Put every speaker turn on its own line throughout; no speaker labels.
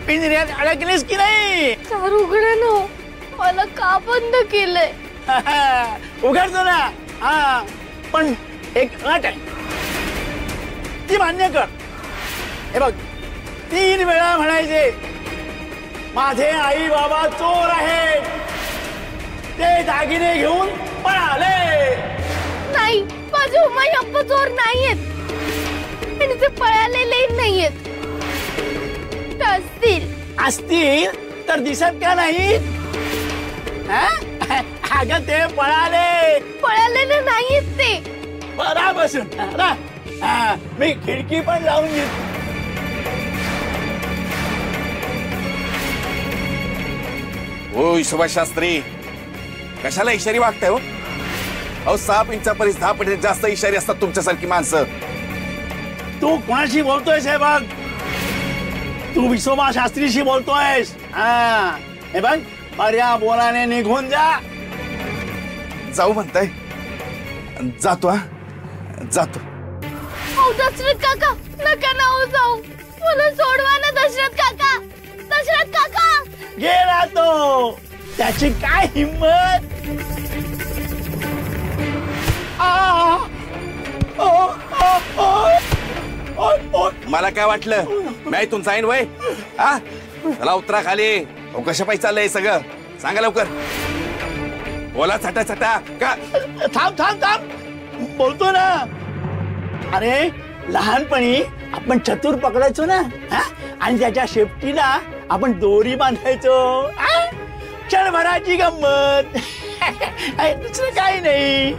पिंजऱ्यात अडकलीस की नाही?
दार उघडे ना, मला का बंद केलंय?
उघडतो ना. हा, पण एक अट आहे, ती मान्य कर. हे बघ, 3 वेळा म्हणायचे माझे आई बाबा चोर आहेत, ते दागिने घेऊन पळाले.
नाही, माझे उमाई अप्पा चोर नाहीयेत आणि ते पळालेले नाहीयेत.
असतील तर दिसत का नाही? अगं ते
पळालेले नाहीयेत ते.
बरा बसून मी खिडकी पण लावून घेतो.
हो सुभाष शास्त्री, कशाला इशारी वागताय हो? अहो 6 इंचापर्यंत 10 पटीने जास्त इशारी असतात तुमच्यासारखी माणसं.
तू कोणाशी बोलतोयस? हे बघ, तू विसोबा शास्त्रीशी बोलतोयस. हे बघ, पर्या बोलाने निघून जा.
जाऊ म्हणताय? जातो. जातो.
दशरथ काका, नका ना हो जाऊ, मला सोडवा ना दशरथ काका. दशरथ काका
गेला तो, त्याची काय हिम्मत.
मला काय वाटलं मी इथून जाईन वय? चला उतरा खाली. कशा पाहिजे चाललंय सगळं सांगा लवकर. बोला छटा छटा का?
थांब थांब थांब, बोलतो ना. अरे लहानपणी आपण चतुर पकडायचो ना, आणि त्याच्या शेपटीला आपण दोरी बांधायचो. क्षणभराची गंमत, दुसरं काही नाही.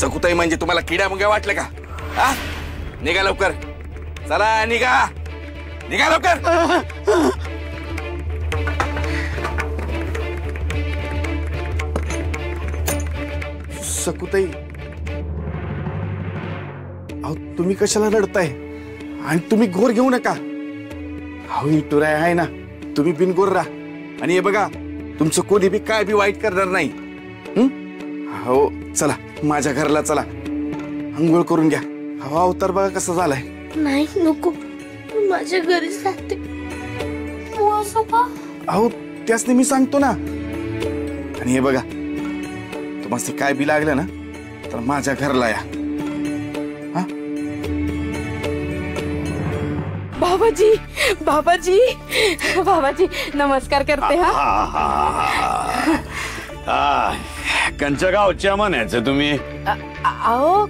सकुताई म्हणजे तुम्हाला किड्या मुंग्या वाटलं का? निघा लवकर, चला निघा लवकर. सकुताई, अहो तुम्ही कशाला रडताय? आणि तुम्ही घोर घेऊ नका. अहो इटुराय आहे ना, तुम्ही बिनगोर राहा. आणि हे बघा, तुमचं कोणी बी काय बी वाईट करणार नाही. हो चला माझ्या घराला चला, अंघोळ करून घ्या. हवा अवतार बघा कसा झालाय.
नाही नको, माझ्या घरी जाते.
अहो त्यासने मी सांगतो ना. आणि हे बघा, तुम्हाला काय बी लागलं ना तर माझ्या घरला या.
बाबाजी बाबाजी बाबाजी नमस्कार करते.
कंच्या गावच्या म्हणायचं तुम्ही?
अहो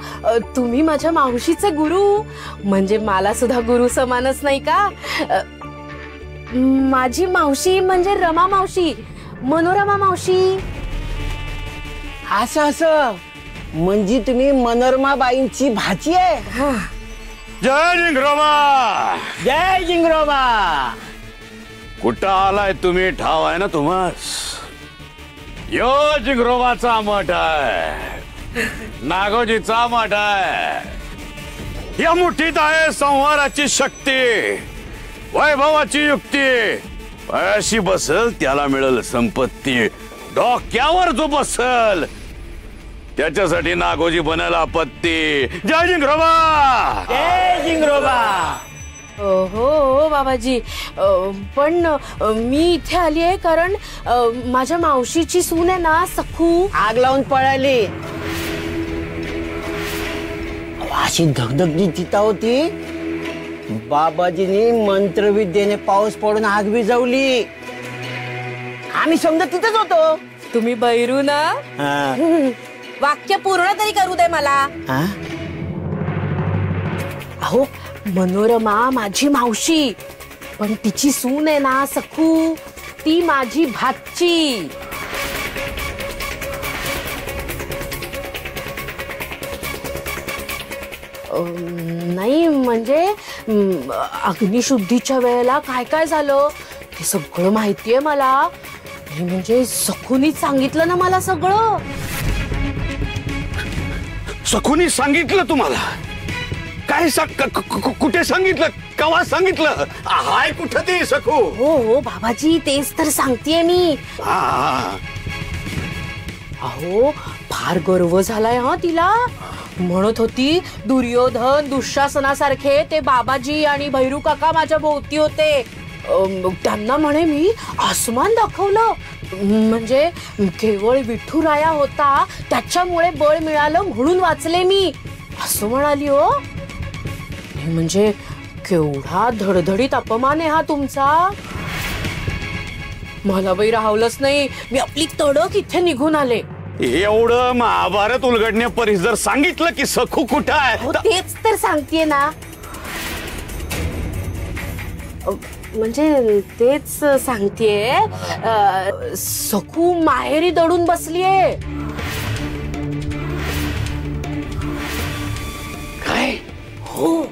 तुम्ही माझ्या मावशीचे गुरु, म्हणजे मला सुद्धा गुरु समानच नाही का? माझी मावशी म्हणजे रमा मावशी, मनोरमा मावशी.
असं म्हणजे तुम्ही मनोरमा बाईंची भाची आहे?
जय जिंगरोबा.
जय जिंगरोबा.
कुठं आलाय तुम्ही? ठाव आहे ना तुम्हास? यो जिंगरोबाचा मठ आहे, नागोजीचा मठ आहे. या मुठीत आहे संहाराची शक्ती, वैभवाची युक्ती. पायाशी बसल त्याला मिळेल संपत्ती, डोक्यावर जो बसल त्याच्यासाठी नागोजी बनेल आपत्ती. जय जिंगरोबा.
जय जिंगरोबा.
हो बाबाजी, पण मी इथे आली आहे कारण माझ्या मावशीची सून आहे ना सखू,
आग लावून पळाली. अशी धगधगली तिथं होती. बाबाजींनी मंत्रविद्येने पाऊस पडून आग विझवली. आम्ही समजा तिथंच होतो.
तुम्ही बैरू ना? वाक्य पूर्ण तरी करू दे मला. अहो मनोरमा माझी मावशी, पण तिची सून आहे ना सखू, ती माझी भाची. नाही म्हणजे अग्निशुद्धीच्या वेळेला काय काय झालं ते सगळं माहितीये मला. म्हणजे सखूनीच सांगितलं ना मला सगळं.
सखूनी सांगितलं तुम्हाला? काय कुठे सांगितलं? केव्हा सांगितलं? हाय कुठं ती सखू?
हो बाबाजी, तेच तर सांगतेय मी. अहो फार गर्व झालाय हा तिला. म्हणत होती दुर्योधन दुःशासनासारखे ते बाबाजी आणि भैरू काका माझ्या भोवती होते. त्यांना म्हणे मी आसमान दाखवलं. म्हणजे केवळ विठुराया होता त्याच्यामुळे बळ मिळालं म्हणून वाचले मी असं म्हणाली हो. म्हणजे केवढा धडधडीत अपमान आहे हा तुमचा. मला बाई राहवलंच नाही. मी आपली तडक इथे निघून आले.
एवढं महाभारत उलगडण्या परीस जर सांगितलं की सखू कुठं आहे
तेच तर सांगतेय ना. म्हणजे तेच सांगतेय. सखू माहेरी दडून बसलीये.
काय?
हो.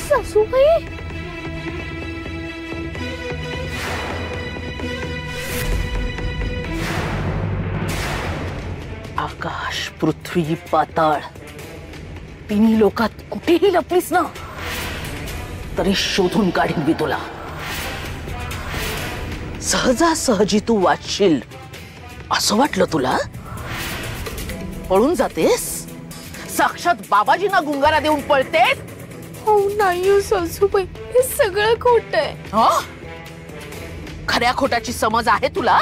सासूबाई,
आकाश पृथ्वी पाताळ तिन्ही लोकात कुठेही लपलीस ना तरी शोधून काढीन मी तुला. सहजासहजी तू वाचशील असं वाटलं तुला? पळून जातेस? साक्षात बाबाजींना गुंगारा देऊन पळतेस?
हो नाही हो सासूबाई, हे सगळं खोट आहे.
खऱ्या खोटाची समज आहे तुला?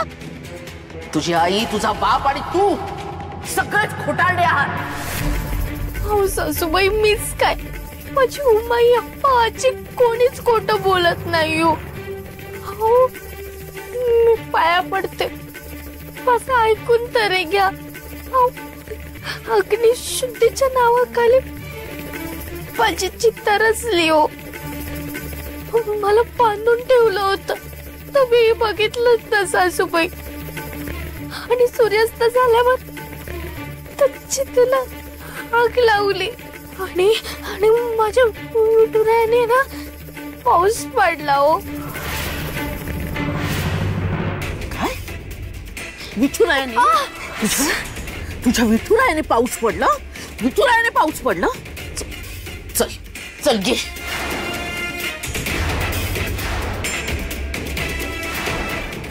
तुझी आई, तुझा बाप आणि तू सगळेच खोटारडे आहात.
हो सासूबाई, मीच काय, माझी उमाई आजी कोणीच खोटं बोलत नाही हो. हो मी पाया पडते, बस ऐकून तरी घ्या. अग्निशुद्धीच्या नावाखाली माझी चित्त रचली हो. मला बांधून ठेवलं होतं तुम्ही बघितलं ना सासूबाई. आणि सूर्यास्त झाल्यावर चितेला आग लावली आणि आणि माझ्या विठुरायाने ना पाऊस पडला हो.
काय? विठुरायाने? तुझ्या विठुरायाने पाऊस पडला? विठुरायाने पाऊस पडला? चल चल घे.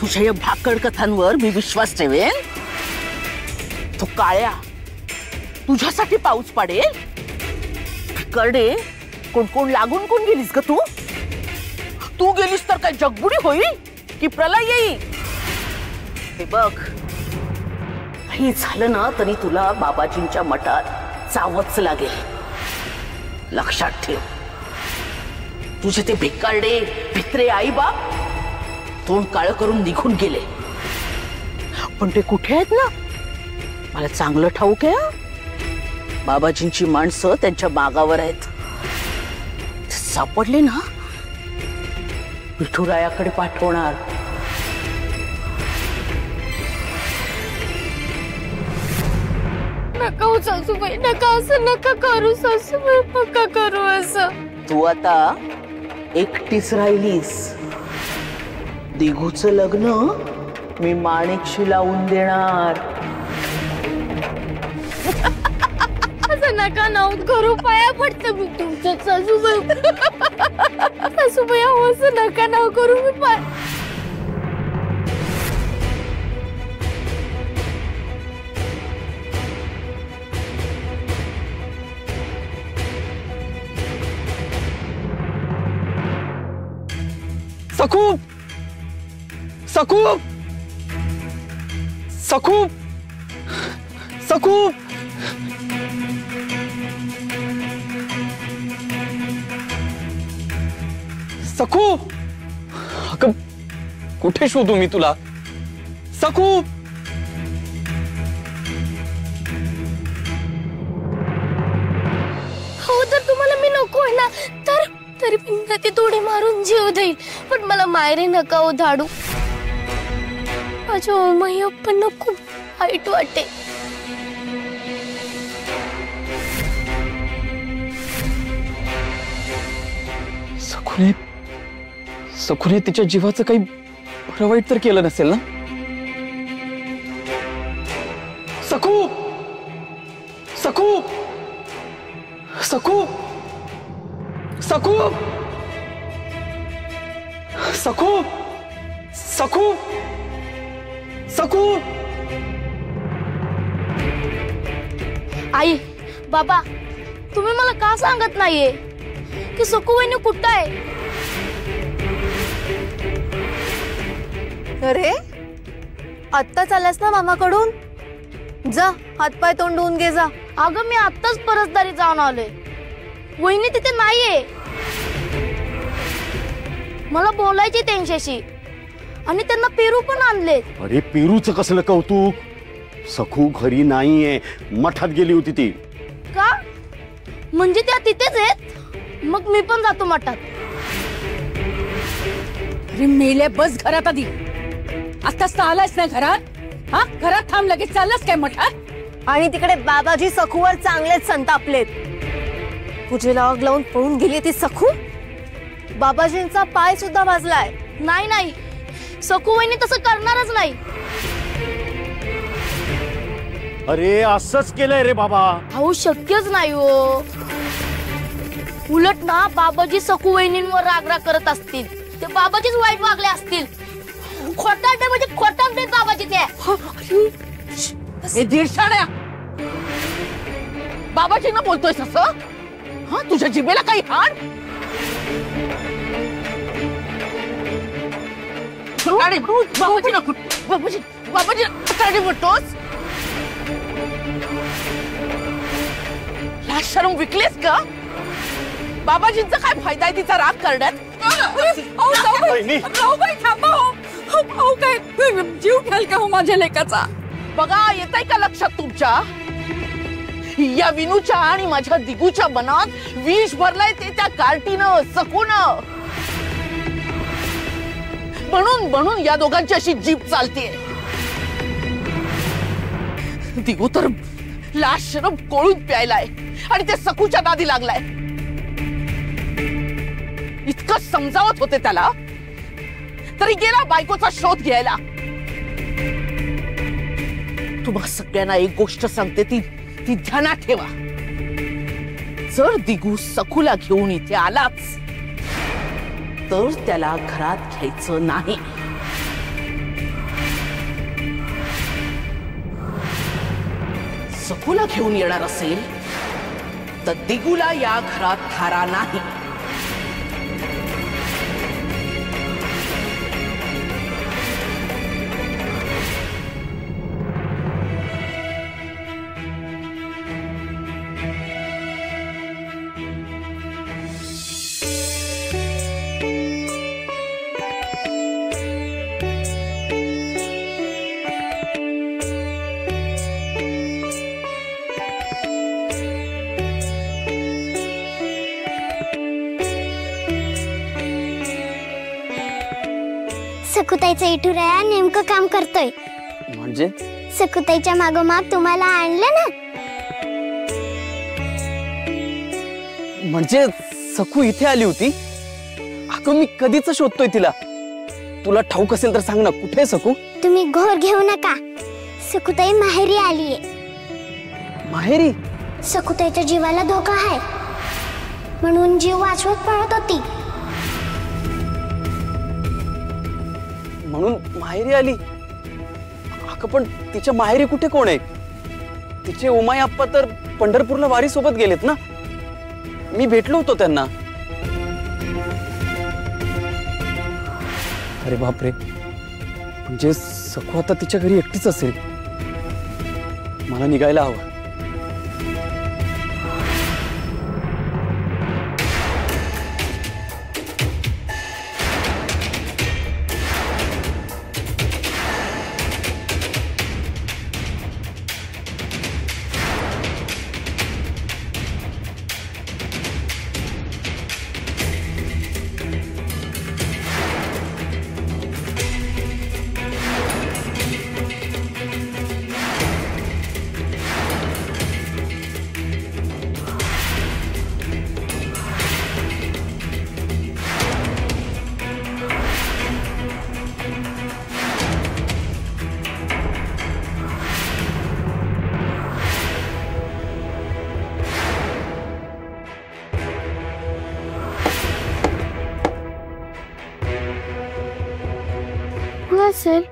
तुझ्या या भाकड कथांवर मी विश्वास ठेवेन? तो काळ्या तुझ्यासाठी पाऊस पडेल? करडे, कोण कोण लागून कोण गेलीस ग तू? तू गेलीस तर काय जगबुडी होईल की प्रलय येईल? हे बघ, काही झालं ना तरी तुला बाबाजींच्या मठात जावंच लागेल. लक्षात ठेव. तुझे ते भिकारडे भित्रे आई बाप तोंड काळं करून निघून गेले, पण ते कुठे आहेत ना मला चांगलं ठाऊक आहे. बाबाजींची माणसं त्यांच्या मागावर आहेत. सापडले ना विठुरायाकडे पाठवणार.
नका हो सासूबाई, नका असं नका करू सासूबाई, नका करू असं.
तू आता एकटीच राहिलीस. दिघूचं लग्न मी माणिकशी लावून देणार.
असं नका नाऊत करू, पाया पडते मी तुमच्या सासूबाई. सासूबाई असं नका नाव करू. मी पाय
सखू, सखू, सखू, सखू. सखू, अगं कुठे शोधू मी तुला? सखू.
हो जर तुम्हाला मी नको आहे ना तर तरी मी ते तोडे मारून जीव देईल, पण मला मायरे नका हो धाडू. माझ्या उमाई अप्पांना खूप वाईट वाटे.
सखूने तिच्या जीवाचं काही बरं वाईट तर केलं नसेल ना? सखू सखू सखू सखू सखू सखू सखू
आई बाबा तुम्ही मला का सांगत नाहीये की सकू वहिनी कुठं आहे?
अरे आत्ताच आलास ना मामाकडून? जा हातपाय तोंड धुवून घे जा.
अगं मी आत्ताच परसदारी जाऊन आलोय. वहिनी तिथे नाहीये. मला बोलायची त्यांच्याशी आणि त्यांना पेरू पण आणले.
अरे पेरूचं कसलं कौतुक? सखू घरी नाहीये, मठात गेली होती ती.
का म्हणजे त्या तिथेच आहेत? मग मी पण जातो मठात.
अरे मेले बस घरात आधी. आताच तर आलास ना घरात? हा घरात थांब, लगेच चाललास काय मठात? आणि तिकडे बाबाजी सखूवर चांगलेच संतापलेत. पूजेला आग लावून पळून गेली ती सखू. बाबाजींचा पाय सुद्धा भाजलाय.
नाही नाही सकू वहिनी तसं करणारच नाही.
अरे असंच केलंय रे बाबा.
अहो शक्यच नाही हो. उलट ना बाबाजी सकू वहिनींवर रागराग करत असतील. ते बाबाजीच वाईट वागले असतील. खोटारडे म्हणजे खोटारडे बाबाजी ते.
हे दीडशाड्या बाबाजींना बोलतोयस असं? हा तुझ्या जिभेला काही हाड? बाबाजी बोलतोस? लाज शरम विकलेस का? बाबाजींचा काय फायदा आहे तिचा राग करण्यात?
जीव घ्याल का हो माझ्या लेकाचा?
बघा येत आहे का लक्षात तुमच्या? या विनूच्या आणि माझ्या दिगूच्या मनात विष भरलाय ते त्या कार्टीनं सकूनं. म्हणून या दोघांची अशी जीभ चालते. दिगू तर लाश शरम कोळून प्यायलाय आणि ते सकूच्या नादी लागलाय. इतकं समजावत होते त्याला तरी गेला बायकोचा शोध घ्यायला. तुम्हा सगळ्यांना एक गोष्ट सांगते, ती ध्यानात ठेवा. जर दिगू सकूला घेऊन इथे आलाच तर त्याला घरात घ्यायचं नाही. सकूला घेऊन येणार असेल तर दिगूला या घरात थारा नाही.
सकुताईचा इटुराया नेमकं काम करतोय.
म्हणजे
सकुताईच्या मागोमाग तुम्हाला आणलं ना.
म्हणजे सखू इथे आली होती? अगं मी कधीच शोधतोय तिला. तुला ठाऊक असेल तर सांग ना, कुठे आहे सकू?
तुम्ही घोर घेऊ नका. सकुताई माहेरी आलीये.
माहेरी?
सकुताईच्या जीवाला धोका आहे म्हणून जीव वाचवत पळत होती.
म्हणून माहेरी आली? अगं पण तिच्या माहेरी कुठे कोण आहे? तिचे उमाई आप्पा तर पंढरपूरला वारी सोबत गेलेत ना. मी भेटलो होतो त्यांना. अरे बापरे, म्हणजे सखू आता तिच्या घरी एकटीच असेल. मला निघायला हवं.
असेल?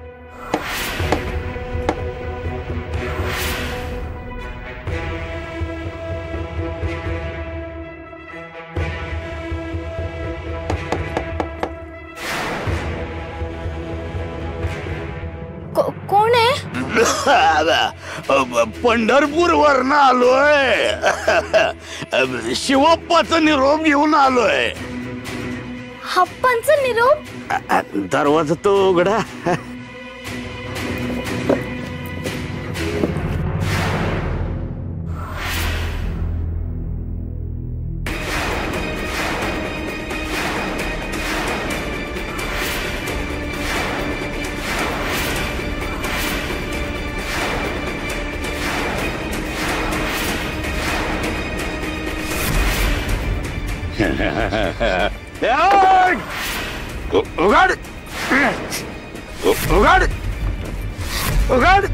कोण आहे?
पंढरपूर वरनं आलोय. शिवप्पाचा निरोप घेऊन आलोय.
हप्पांचा निरोप?
दरवाजा तो उघडा. उघड उघड उघड.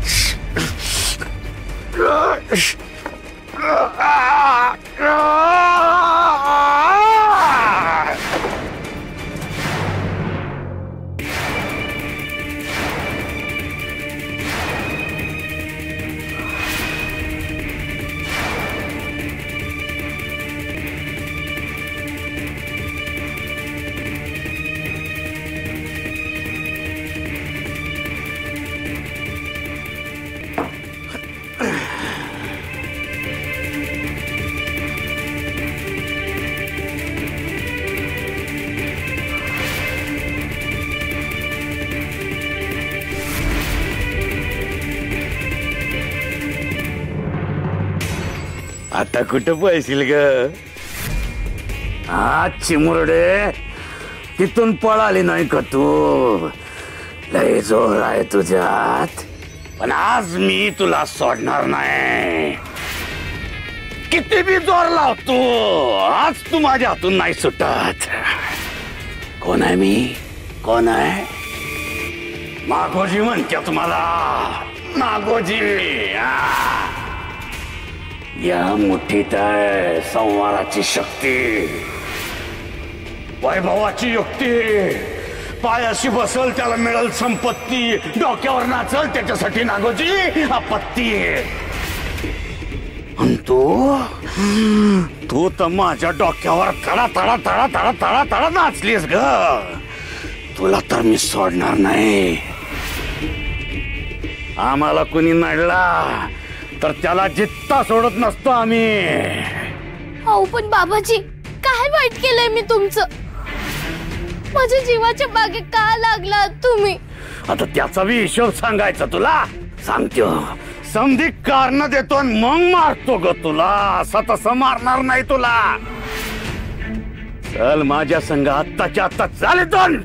आता कुठं पैशील ग? हा चिमुरडे, तिथून पळाली नाही का तू? लय जोर आहे तुझ्यात, पण आज मी तुला सोडणार नाही. किती बी जोर लावतो, आज तू माझ्या हातून नाही सुटत. कोण आहे मी? कोण आहे? नागोजी म्हणते तुम्हाला, नागोजी. या मुठीत आहे संवाराची शक्ती, वैभवाची युक्ती. पायाशी बसल त्याला मिळेल संपत्ती, डोक्यावर नाचल त्याच्यासाठी नागोजी आपत्ती. तू तर माझ्या डोक्यावर तडा तडा तडा तडा तडा तडा नाचलीस ग. तुला तर मी सोडणार नाही. आम्हाला कुणी नडला तर त्याला जित्ता सोडत नसतो आम्ही.
हो पण बाबाजी, काय वाईट केलंय मी तुमचं? माझ्या जीवाच्या बागेत का लागला तुम्ही?
आता त्याचा बी हिशोब सांगायचा तुला. सांगतो, समधी कारण देतो आणि मग मारतो ग तुला. असं तसं मारणार नाही तुला. चल माझ्या संग आत्ताच्या आत्ता. चाल इथून.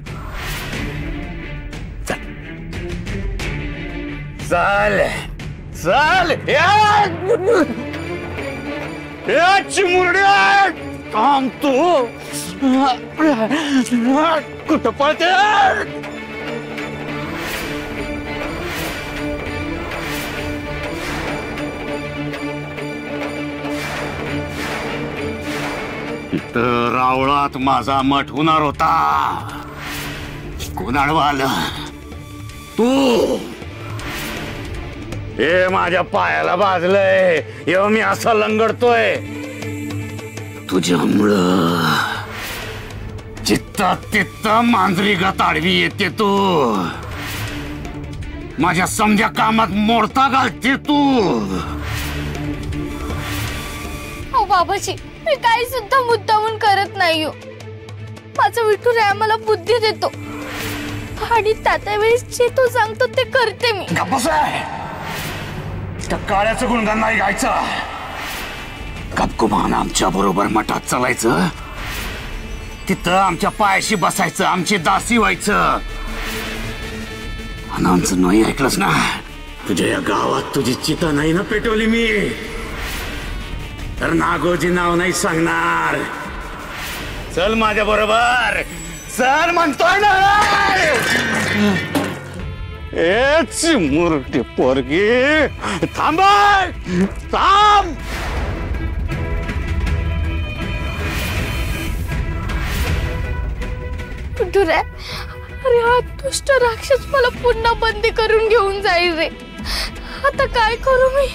चल चल. चिमुरड्या, थांब तू. कुठं पळते? इथं रावळात माझा मठ होणार होता. कोण आडवा आलं? तू. हे माझ्या पायाला बाजलंय, एव्हा मी असा लंगडतोय तुझ्यामुळं. जित्ता तित्ता मांजरी गत आडवी येते तू. माझ्या समध्या कामात मोडता घालते तू.
हो बाबाजी, मी काही सुद्धा मुद्दामून करत नाही. माझा विठू राया मला बुद्धी देतो आणि त्या वेळेस जे तो सांगतो ते करते मी.
त्या काळ्याचं गुणगान नाही गायचं. गपगुमान आमच्या बरोबर मठात चालायचं, तिथं आमच्या पायाशी बसायचं, आमची दासी व्हायचं. आणि आमचं नाही ऐकलंस ना, तुझ्या या गावात तुझी चिता नाही ना पेटवली मी, तर नागोजी नाव नाही सांगणार. चल माझ्या बरोबर. चल म्हणतोय ना. एच मुरटी पोरगी, थांब थांब.
अरे हा दुष्ट राक्षस मला पुन्हा बंदी करून घेऊन जाईल रे. आता काय करू मी?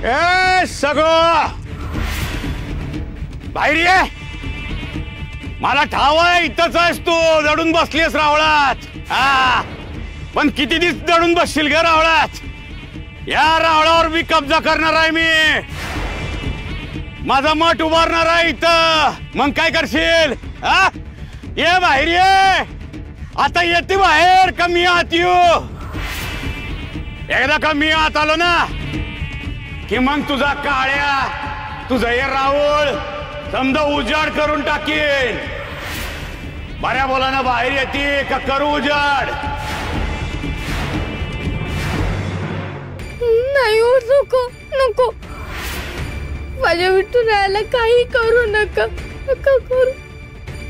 ए सगळं बाहेर ये. मला ठाव आहे इथंच आहेस तू, दडून बसलीस रावळात. हा, पण किती दिवस दडून बसशील ग रावळात? या रावळावर मी कब्जा करणार आहे. मी माझा मठ उभारणार आहे इथं. मग काय करशील? हा, ये बाहेर ये. आता येते बाहेर का मी आत येऊ? एकदा का मी आत आलो ना की मग तुझा काळ्या, तुझा हे राहुल समजा उजाड करून टाकीन. बऱ्या बोलानं बाहेर येते का करू उजाड?
नाही हो, नको नको. माझ्या विठुरायाला काही करू नका, नका करू.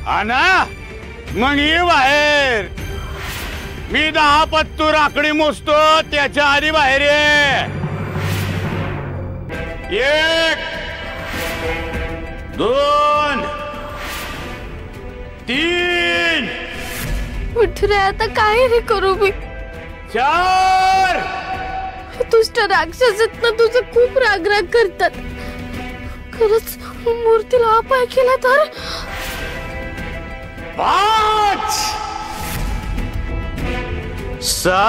हा ना, मग ये बाहेर. मी 10 पत्तू राखडी मोजतो, त्याच्या आधी बाहेर ये. 1 2 3
विठुराया आता काय रे करू मी?
4
दुष्ट राक्षस आहेत ना, तुझं खूप रागराग करतात. खरंच मूर्तीला अपाय केला तर?
5 6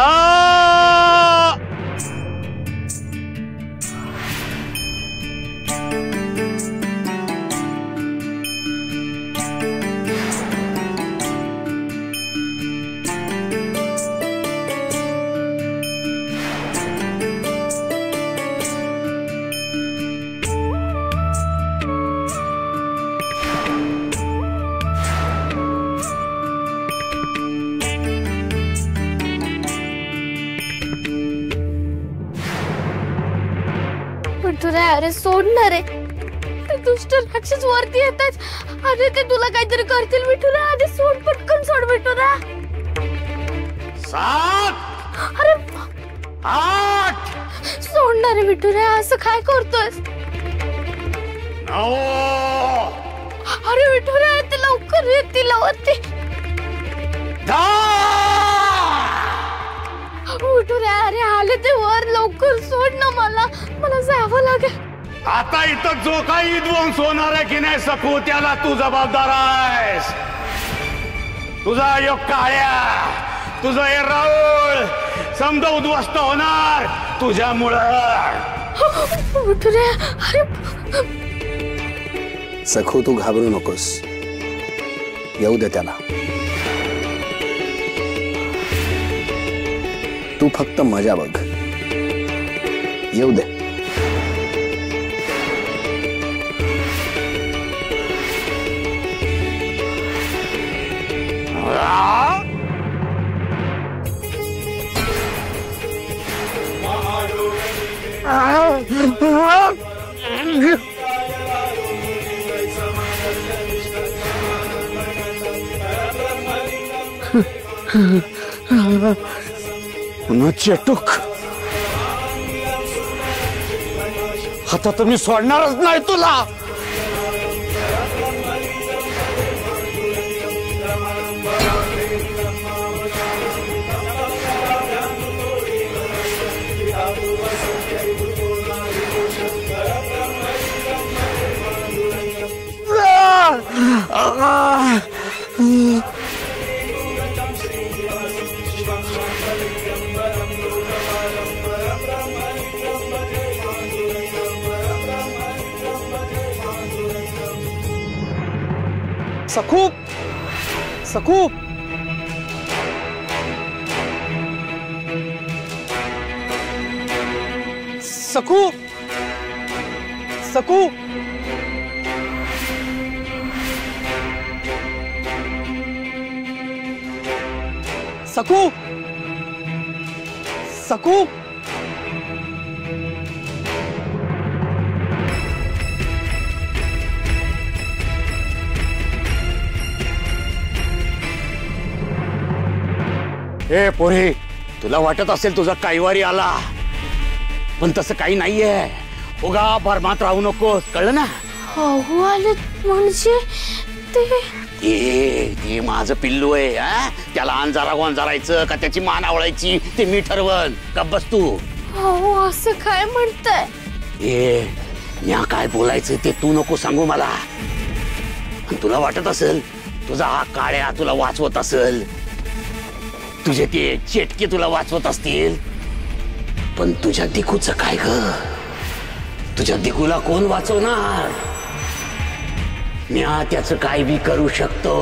विठुराया अरे सोडणार रे. ते दुष्ट राक्षस वरती येतात. अरे ते तुला काहीतरी करतील विठुराया. आधी सोड, पटकन सोड विठुराया.
7
अरे
8
सोडणार रे विठुराया, असं काय करतोयस?
9
अरे विठुराया ते लवकर येतील वरती.
10
विठुराया अरे आले ते वर, लवकर सोड ना, मला जावं लागेल.
आता इथं जो काही ध्वंस होणार आहे की नाही सकू, त्याला तू जबाबदार आहेस. तुझा योग काळ्या, तुझं हे राहुल समजा उद्ध्वस्त होणार तुझ्यामुळं.
विठुराया अरे
सखू तू घाबरू नकोस, येऊ दे त्याला. तू फक्त मजा बघ, येऊ दे.
चेटूक, आता तर मी सोडणारच नाही तुला.
सखू, सखू, सखू, सखू, सखू, सकू.
ए पोरी, तुला वाटत असेल तुझा काईवारी आला, पण तसं काही नाहीये. उगा बरमात राहू नकोस, कळलं ना?
अहो आलेत म्हणजे
ते माझं पिल्लू आहे. हा, त्याला अंजारा गोंजारायचं का त्याची मान आवळायची ते मी ठरवन. का बस तू.
अहो असं काय म्हणताय?
म्या काय बोलायचं ते तू नको सांगू मला. आणि तुला वाटत असेल तुझा हा काळ्या तुला वाचवत असेल, तुझे ते चेटके तुला वाचवत असतील, पण तुझ्या दिकूचं काय ग? तुझ्या दिकूला कोण वाचवणार? म्या त्याचं काय बी करू शकतो.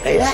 कळलं?